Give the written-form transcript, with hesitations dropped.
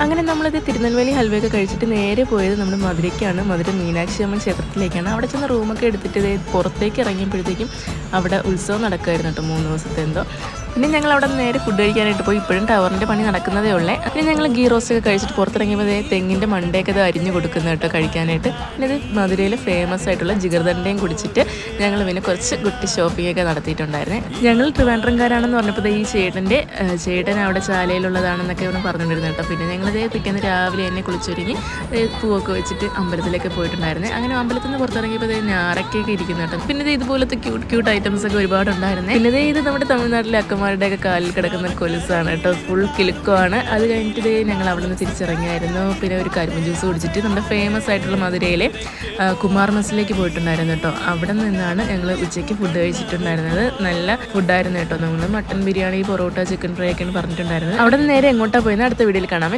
അങ്ങനെ നമ്മളിത് തിരുനെൽവേലി ഹൽവയൊക്കെ കഴിച്ചിട്ട് നേരെ പോയത് നമ്മുടെ മധുരയ്ക്കാണ്. മധുര മീനാക്ഷി അമ്മൻ ക്ഷേത്രത്തിലേക്കാണ്. അവിടെ ചെന്ന് റൂമൊക്കെ എടുത്തിട്ട് പുറത്തേക്ക് ഇറങ്ങിയപ്പോഴത്തേക്കും അവിടെ ഉത്സവം നടക്കുമായിരുന്നു കേട്ടോ, 3 ദിവസത്തെ എന്തോ. പിന്നെ ഞങ്ങൾ അവിടെ നേരെ ഫുഡ് കഴിക്കാനായിട്ട് പോയി. ഇപ്പോഴും ടവറിൻ്റെ പണി നടക്കുന്നതേ ഉള്ളേ. പിന്നെ ഞങ്ങൾ ഗീ റോസ്റ്റൊക്കെ കഴിച്ചിട്ട് പുറത്തിറങ്ങിയപ്പോൾ തെങ്ങിൻ്റെ മണ്ടയൊക്കെ ഇത് അരിഞ്ഞു കൊടുക്കുന്ന കേട്ടോ കഴിക്കാനായിട്ട്. പിന്നെ ഇത് മധുരയിലെ ഫേമസ് ആയിട്ടുള്ള ജിഗർദണ്ഡയും കുടിച്ചിട്ട് ഞങ്ങൾ പിന്നെ കുറച്ച് കുട്ടി ഷോപ്പിംഗ് ഒക്കെ നടത്തിയിട്ടുണ്ടായിരുന്നേ. ഞങ്ങൾ ട്രിവാൻഡ്രംകാരാണെന്ന് പറഞ്ഞപ്പോൾ ഈ ചേട്ടൻ അവിടെ ചാലയിലുള്ളതാണെന്നൊക്കെ ഒന്ന് പറഞ്ഞുകൊണ്ടിരുന്നു കേട്ടോ. പിന്നെ ഞങ്ങളിത് പിറ്റേന്ന് രാവിലെ തന്നെ കുളിച്ചൊരുങ്ങി പൂവൊക്കെ വെച്ചിട്ട് അമ്പലത്തിലേക്ക് പോയിട്ടുണ്ടായിരുന്നേ. അങ്ങനെ അമ്പലത്തിൽ നിന്ന് പുറത്തിറങ്ങിയപ്പോൾ ഞാറക്കൊക്കെ ഇരിക്കുന്നു കേട്ടോ. പിന്നെ ഇതുപോലത്തെ ക്യൂട്ട് ഐറ്റംസ് ഒക്കെ ഒരുപാടുണ്ടായിരുന്നേ. പിന്നെ ഇത് നമ്മുടെ തമിഴ്നാട്ടിലെ അക്കന്മാരുടെയൊക്കെ കാലിൽ കിടക്കുന്ന കൊലുസാണ് കേട്ടോ, ഫുൾ കിലുക്കമാണ്. അത് കഴിഞ്ഞിട്ട് ഞങ്ങൾ അവിടെ നിന്ന് തിരിച്ചിറങ്ങിയായിരുന്നു. പിന്നെ ഒരു കരിമ്പ് ജ്യൂസ് കുടിച്ചിട്ട് നമ്മുടെ ഫേമസ് ആയിട്ടുള്ള മധുരയിലെ കുമാർ മെസ്സിലേക്ക് പോയിട്ടുണ്ടായിരുന്നു കേട്ടോ. അവിടെ നിന്നാണ് ഞങ്ങൾ ഉച്ചയ്ക്ക് ഫുഡ് കഴിച്ചിട്ടുണ്ടായിരുന്നത്. നല്ല ഫുഡായിരുന്നു കേട്ടോ. നമ്മൾ mutton biryani, parotta, chicken fry ഒക്കെയാണ് പറഞ്ഞിട്ടുണ്ടായിരുന്നത്. അവിടെ നിന്ന് നേരെ എങ്ങോട്ടാണ് പോയെന്ന് അടുത്ത വീഡിയോയിൽ കാണാം.